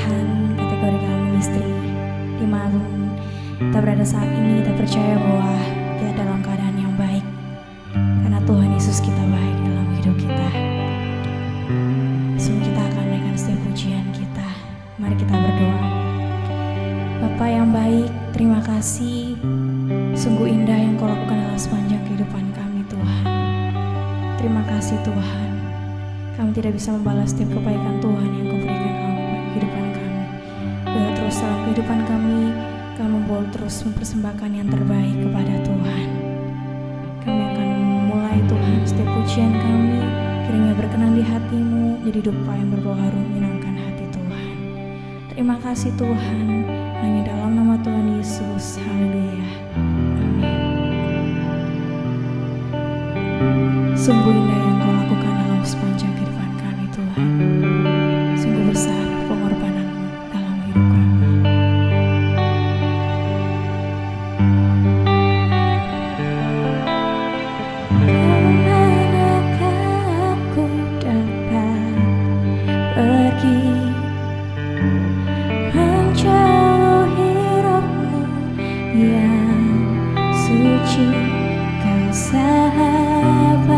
Tuhan, kategori kami istri dimanapun kita berada saat ini, kita percaya bahwa kita dalam keadaan yang baik karena Tuhan Yesus kita baik dalam hidup kita. Sungguh kita akan naikkan setiap pujian kita. Mari kita berdoa. Bapa yang baik, terima kasih. Sungguh indah yang Kau lakukan dalam sepanjang kehidupan kami, Tuhan. Terima kasih, Tuhan. Kami tidak bisa membalas setiap kebaikan Tuhan yang Kau berikan dalam kehidupan kami. Biar terus dalam kehidupan kami mau terus mempersembahkan yang terbaik kepada Tuhan. Kami akan mulai, Tuhan, setiap pujian kami kiranya berkenan di hati-Mu, jadi dupa yang berbau harum menyenangkan hati Tuhan. Terima kasih Tuhan, hanya dalam nama Tuhan Yesus. Haleluya. Amin. Sungguh indah yang Kau lakukan dalam sepanjang kehidupan kami, Tuhan. Sungguh besar pengorbanan-Mu dalam hidup kami. Kemanakah aku dapat pergi menjauhi roh-Mu yang suci, Kau sahabat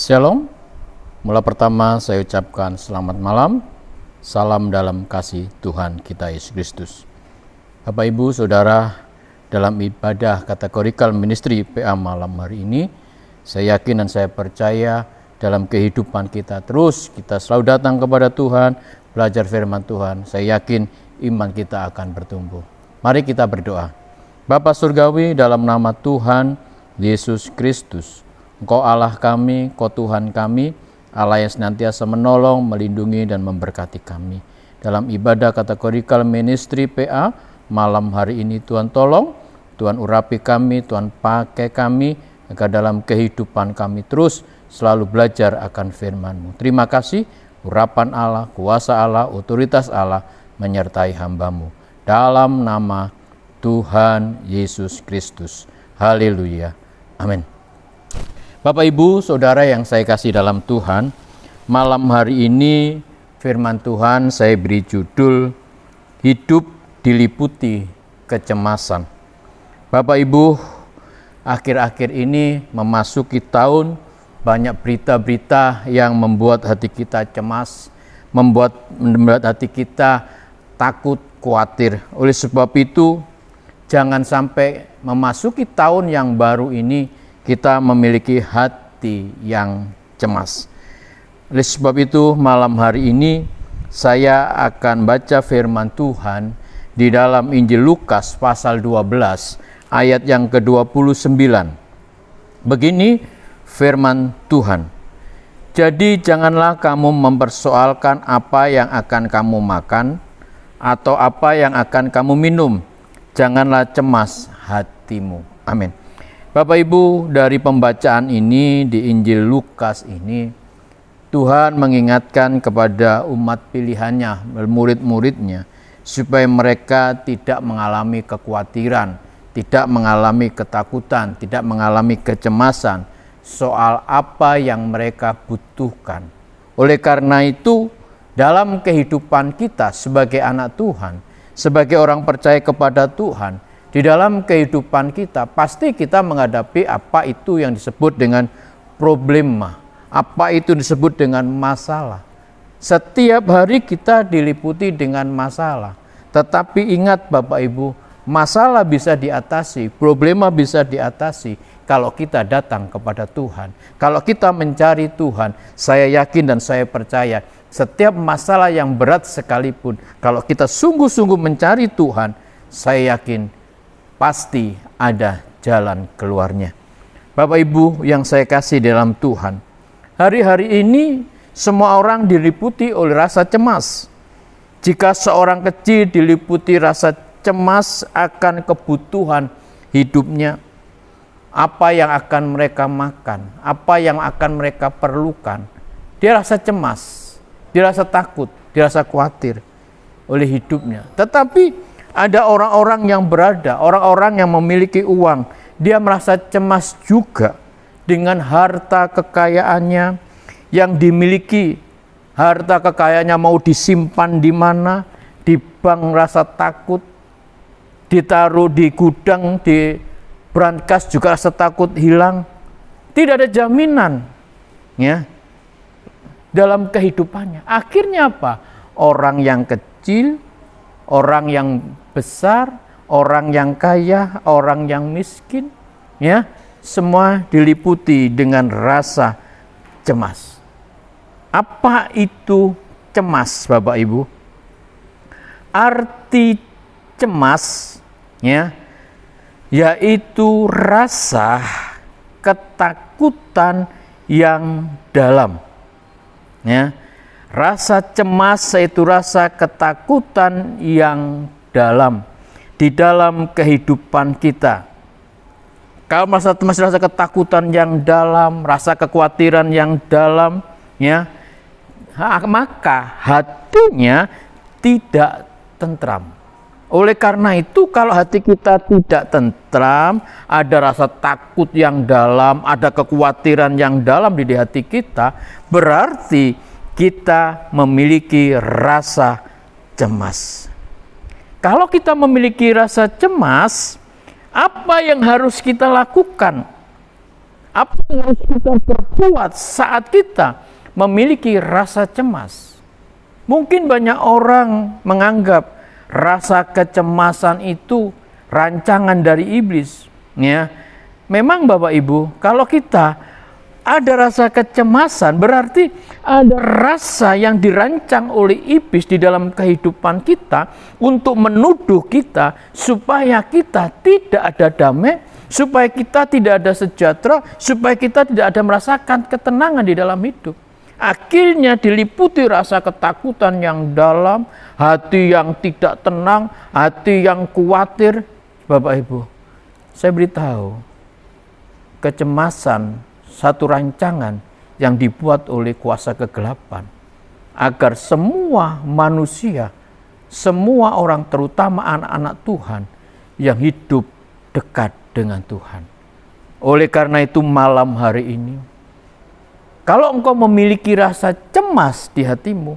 Shalom. Mula pertama saya ucapkan selamat malam. Salam dalam kasih Tuhan kita Yesus Kristus. Bapak Ibu Saudara, dalam ibadah kategorikal ministry PA malam hari ini, saya yakin dan saya percaya dalam kehidupan kita terus kita selalu datang kepada Tuhan, belajar firman Tuhan. Saya yakin iman kita akan bertumbuh. Mari kita berdoa. Bapa Surgawi, dalam nama Tuhan Yesus Kristus, Engkau Allah kami, Engkau Tuhan kami, Allah yang senantiasa menolong, melindungi, dan memberkati kami. Dalam ibadah kategorikal ministry PA malam hari ini, Tuhan tolong, Tuhan urapi kami, Tuhan pakai kami, agar dalam kehidupan kami terus selalu belajar akan firman-Mu. Terima kasih, urapan Allah, kuasa Allah, otoritas Allah menyertai hamba-Mu. Dalam nama Tuhan Yesus Kristus. Haleluya. Amin. Bapak Ibu Saudara yang saya kasih dalam Tuhan, malam hari ini firman Tuhan saya beri judul Hidup Diliputi Kecemasan. Bapak Ibu, akhir-akhir ini memasuki tahun, banyak berita-berita yang membuat hati kita cemas, membuat hati kita takut, khawatir. Oleh sebab itu, jangan sampai memasuki tahun yang baru ini kita memiliki hati yang cemas. Oleh sebab itu, malam hari ini saya akan baca firman Tuhan di dalam Injil Lukas pasal 12 ayat yang ke-29. Begini firman Tuhan. Jadi janganlah kamu mempersoalkan apa yang akan kamu makan atau apa yang akan kamu minum. Janganlah cemas hatimu. Amin. Bapak Ibu, dari pembacaan ini di Injil Lukas ini, Tuhan mengingatkan kepada umat pilihannya, murid-muridnya, supaya mereka tidak mengalami kekhawatiran, tidak mengalami ketakutan, tidak mengalami kecemasan soal apa yang mereka butuhkan. Oleh karena itu, dalam kehidupan kita sebagai anak Tuhan, sebagai orang percaya kepada Tuhan, di dalam kehidupan kita pasti kita menghadapi apa itu yang disebut dengan problema, apa itu disebut dengan masalah. Setiap hari kita diliputi dengan masalah. Tetapi ingat Bapak Ibu, masalah bisa diatasi, problema bisa diatasi kalau kita datang kepada Tuhan. Kalau kita mencari Tuhan, saya yakin dan saya percaya setiap masalah yang berat sekalipun, kalau kita sungguh-sungguh mencari Tuhan, saya yakin pasti ada jalan keluarnya. Bapak Ibu yang saya kasih dalam Tuhan, hari-hari ini semua orang diliputi oleh rasa cemas. Jika seorang kecil diliputi rasa cemas akan kebutuhan hidupnya, apa yang akan mereka makan, apa yang akan mereka perlukan, dia rasa cemas, dia rasa takut, dia rasa khawatir oleh hidupnya. Tetapi ada orang-orang yang berada, orang-orang yang memiliki uang, dia merasa cemas juga dengan harta kekayaannya yang dimiliki. Harta kekayaannya mau disimpan di mana, di bank rasa takut, ditaruh di gudang, di brankas juga rasa takut hilang. Tidak ada jaminan ya dalam kehidupannya. Akhirnya apa? Orang yang kecil, orang yang besar, orang yang kaya, orang yang miskin, ya, semua diliputi dengan rasa cemas. Apa itu cemas, Bapak Ibu? Arti cemas, ya, yaitu rasa ketakutan yang dalam, ya. Rasa cemas yaitu rasa ketakutan yang dalam di dalam kehidupan kita. Kalau masih rasa ketakutan yang dalam, rasa kekhawatiran yang dalam, ya, maka hatinya tidak tentram. Oleh karena itu, kalau hati kita tidak tentram, ada rasa takut yang dalam, ada kekhawatiran yang dalam di hati kita, berarti kita memiliki rasa cemas. Kalau kita memiliki rasa cemas, apa yang harus kita lakukan? Apa yang harus kita perbuat saat kita memiliki rasa cemas? Mungkin banyak orang menganggap rasa kecemasan itu rancangan dari iblis. Ya, memang Bapak Ibu, kalau kita ada rasa kecemasan, berarti ada rasa yang dirancang oleh iblis di dalam kehidupan kita untuk menuduh kita supaya kita tidak ada damai, supaya kita tidak ada sejahtera, supaya kita tidak ada merasakan ketenangan di dalam hidup. Akhirnya diliputi rasa ketakutan yang dalam, hati yang tidak tenang, hati yang khawatir. Bapak Ibu, saya beritahu, kecemasan satu rancangan yang dibuat oleh kuasa kegelapan agar semua manusia, semua orang, terutama anak-anak Tuhan yang hidup dekat dengan Tuhan. Oleh karena itu malam hari ini, kalau engkau memiliki rasa cemas di hatimu,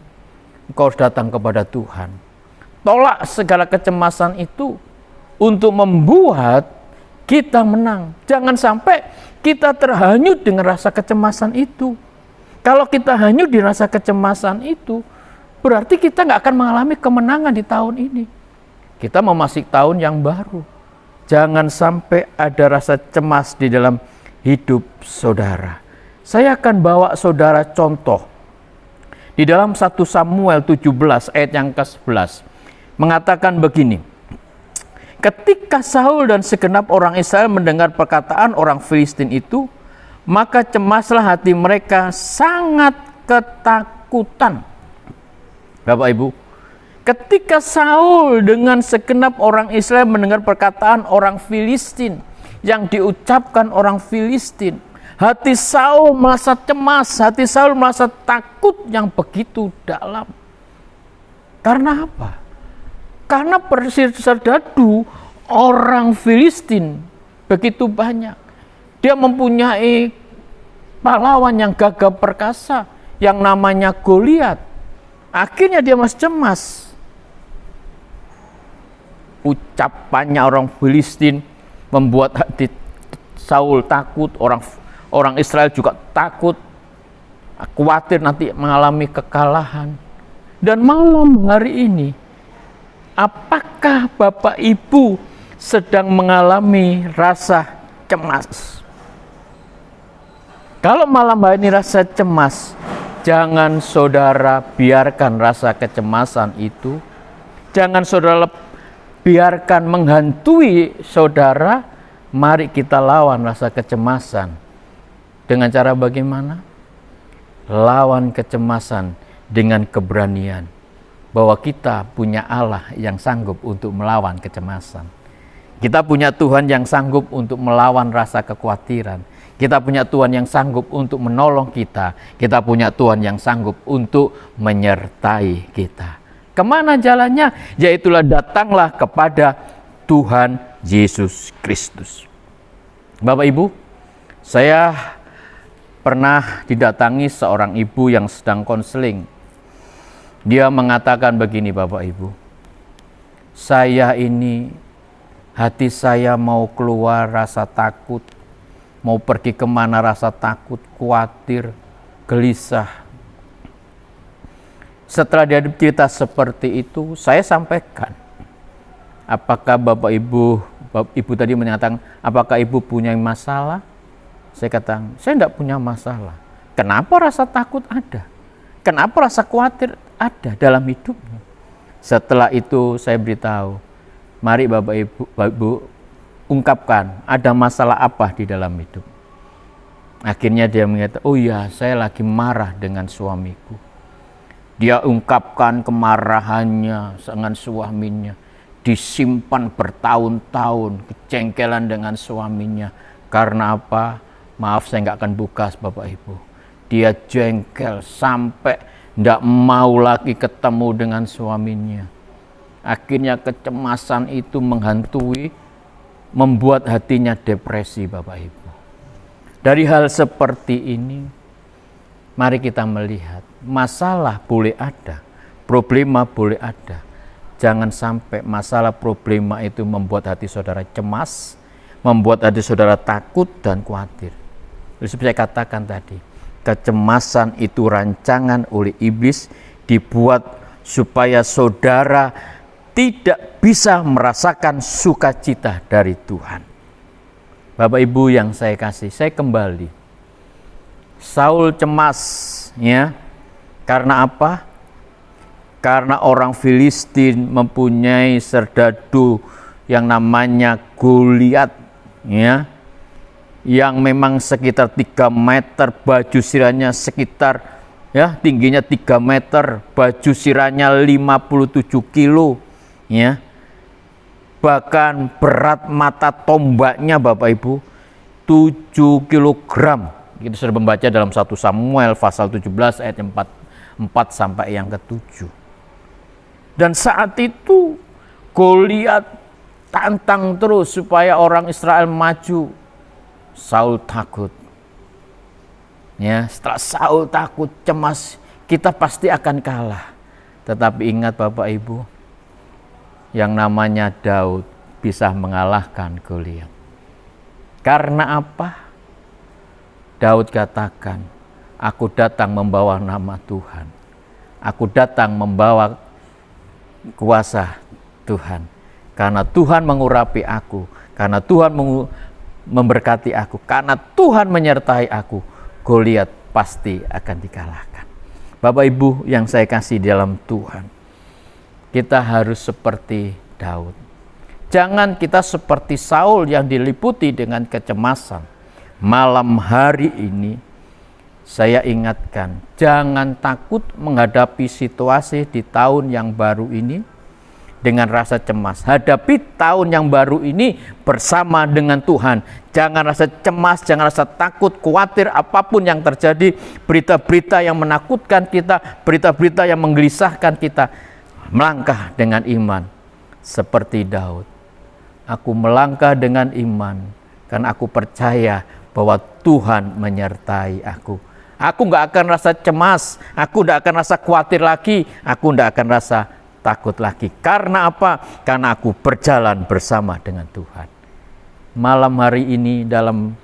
engkau harus datang kepada Tuhan. Tolak segala kecemasan itu untuk membuat kita menang. Jangan sampai kita terhanyut dengan rasa kecemasan itu. Kalau kita hanyut di rasa kecemasan itu, berarti kita nggak akan mengalami kemenangan di tahun ini. Kita memasuki tahun yang baru. Jangan sampai ada rasa cemas di dalam hidup saudara. Saya akan bawa saudara contoh. Di dalam 1 Samuel 17 ayat yang ke-11 mengatakan begini. Ketika Saul dan segenap orang Israel mendengar perkataan orang Filistin itu, maka cemaslah hati mereka sangat ketakutan. Bapak Ibu, ketika Saul dengan segenap orang Israel mendengar perkataan orang Filistin yang diucapkan orang Filistin, hati Saul merasa cemas, hati Saul merasa takut yang begitu dalam. Karena apa? Karena serdadu orang Filistin begitu banyak. Dia mempunyai pahlawan yang gagah perkasa yang namanya Goliat. Akhirnya dia masih cemas. Ucapannya orang Filistin membuat hati Saul takut, orang Israel juga takut, khawatir nanti mengalami kekalahan. Dan malam hari ini, apakah Bapak Ibu sedang mengalami rasa cemas? Kalau malam hari ini rasa cemas, jangan saudara biarkan rasa kecemasan itu. Jangan saudara biarkan menghantui saudara. Mari kita lawan rasa kecemasan. Dengan cara bagaimana? Lawan kecemasan dengan keberanian. Bahwa kita punya Allah yang sanggup untuk melawan kecemasan. Kita punya Tuhan yang sanggup untuk melawan rasa kekhawatiran. Kita punya Tuhan yang sanggup untuk menolong kita. Kita punya Tuhan yang sanggup untuk menyertai kita. Kemana jalannya? Yaitulah datanglah kepada Tuhan Yesus Kristus. Bapak Ibu, saya pernah didatangi seorang ibu yang sedang konseling. Dia mengatakan begini, Bapak Ibu, saya ini, hati saya mau keluar rasa takut, mau pergi kemana rasa takut, khawatir, gelisah. Setelah dia cerita seperti itu, saya sampaikan, apakah Bapak Ibu tadi menyatakan, apakah Ibu punya masalah? Saya katakan, saya tidak punya masalah. Kenapa rasa takut ada? Kenapa rasa khawatir ada dalam hidupnya? Setelah itu saya beritahu, mari Bapak Ibu ungkapkan ada masalah apa di dalam hidup. Akhirnya dia mengatakan, oh ya, saya lagi marah dengan suamiku. Dia ungkapkan kemarahannya dengan suaminya, disimpan bertahun-tahun, kejengkelan dengan suaminya. Karena apa? Maaf, saya nggak akan buka, Bapak Ibu. Dia jengkel sampai tidak mau lagi ketemu dengan suaminya. Akhirnya kecemasan itu menghantui, membuat hatinya depresi, Bapak Ibu. Dari hal seperti ini, mari kita melihat, masalah boleh ada, problema boleh ada. Jangan sampai masalah problema itu membuat hati saudara cemas, membuat hati saudara takut dan khawatir. Seperti saya katakan tadi, kecemasan itu rancangan oleh iblis, dibuat supaya saudara tidak bisa merasakan sukacita dari Tuhan. Bapak Ibu yang saya kasih, saya kembali. Saul cemas, ya. Karena apa? Karena orang Filistin mempunyai serdadu yang namanya Goliat, ya. Yang memang sekitar 3 meter, baju sirahnya sekitar, ya, tingginya 3 meter, baju sirahnya 57 kilo, ya. Bahkan berat mata tombaknya Bapak Ibu 7 kilogram. Kita sudah membaca dalam 1 Samuel pasal 17 ayat 4 sampai yang ke-7. Dan saat itu Goliat tantang terus supaya orang Israel maju. Saul takut. Ya, setelah Saul takut, cemas, kita pasti akan kalah. Tetapi ingat Bapak Ibu, yang namanya Daud bisa mengalahkan Goliat. Karena apa? Daud katakan, aku datang membawa nama Tuhan. Aku datang membawa kuasa Tuhan. Karena Tuhan mengurapi aku. Karena Tuhan memberkati aku. Karena Tuhan menyertai aku. Goliat pasti akan dikalahkan. Bapak Ibu yang saya kasih dalam Tuhan, kita harus seperti Daud. Jangan kita seperti Saul yang diliputi dengan kecemasan. Malam hari ini saya ingatkan, jangan takut menghadapi situasi di tahun yang baru ini dengan rasa cemas. Hadapi tahun yang baru ini bersama dengan Tuhan. Jangan rasa cemas, jangan rasa takut, khawatir apapun yang terjadi. Berita-berita yang menakutkan kita, berita-berita yang menggelisahkan kita. Melangkah dengan iman seperti Daud. Aku melangkah dengan iman karena aku percaya bahwa Tuhan menyertai aku. Aku gak akan rasa cemas, aku gak akan rasa khawatir lagi, aku gak akan rasa takut lagi. Karena apa? Karena aku berjalan bersama dengan Tuhan. Malam hari ini dalam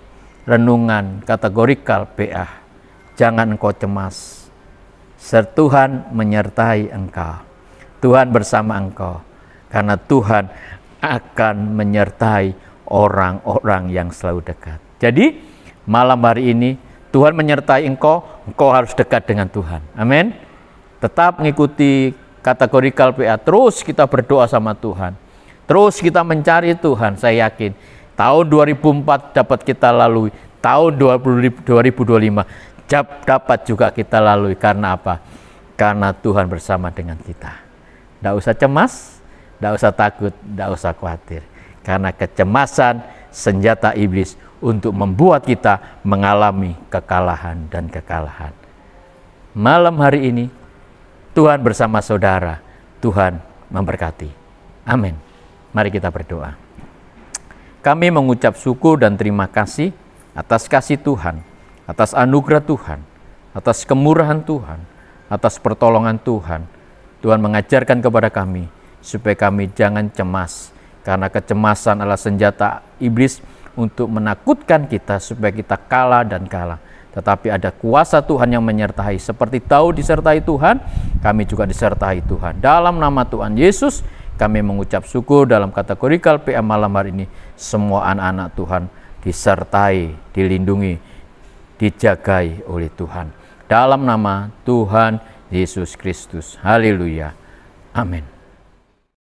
renungan kategorikal PA, jangan engkau cemas, Tuhan menyertai engkau. Tuhan bersama engkau, karena Tuhan akan menyertai orang-orang yang selalu dekat. Jadi malam hari ini Tuhan menyertai engkau, engkau harus dekat dengan Tuhan. Amin. Tetap mengikuti kategorikal PA, terus kita berdoa sama Tuhan. Terus kita mencari Tuhan. Saya yakin tahun 2004 dapat kita lalui, tahun 2025 dapat juga kita lalui. Karena apa? Karena Tuhan bersama dengan kita. Tidak usah cemas, tidak usah takut, tidak usah khawatir. Karena kecemasan senjata iblis untuk membuat kita mengalami kekalahan dan kekalahan. Malam hari ini Tuhan bersama saudara. Tuhan memberkati. Amin. Mari kita berdoa. Kami mengucap syukur dan terima kasih atas kasih Tuhan, atas anugerah Tuhan, atas kemurahan Tuhan, atas pertolongan Tuhan. Tuhan mengajarkan kepada kami supaya kami jangan cemas, karena kecemasan adalah senjata iblis untuk menakutkan kita supaya kita kalah dan kalah. Tetapi ada kuasa Tuhan yang menyertai. Seperti Daud disertai Tuhan, kami juga disertai Tuhan. Dalam nama Tuhan Yesus, kami mengucap syukur dalam kategorikal PA malam hari ini. Semua anak-anak Tuhan disertai, dilindungi, dijagai oleh Tuhan. Dalam nama Tuhan Yesus Kristus. Haleluya. Amin.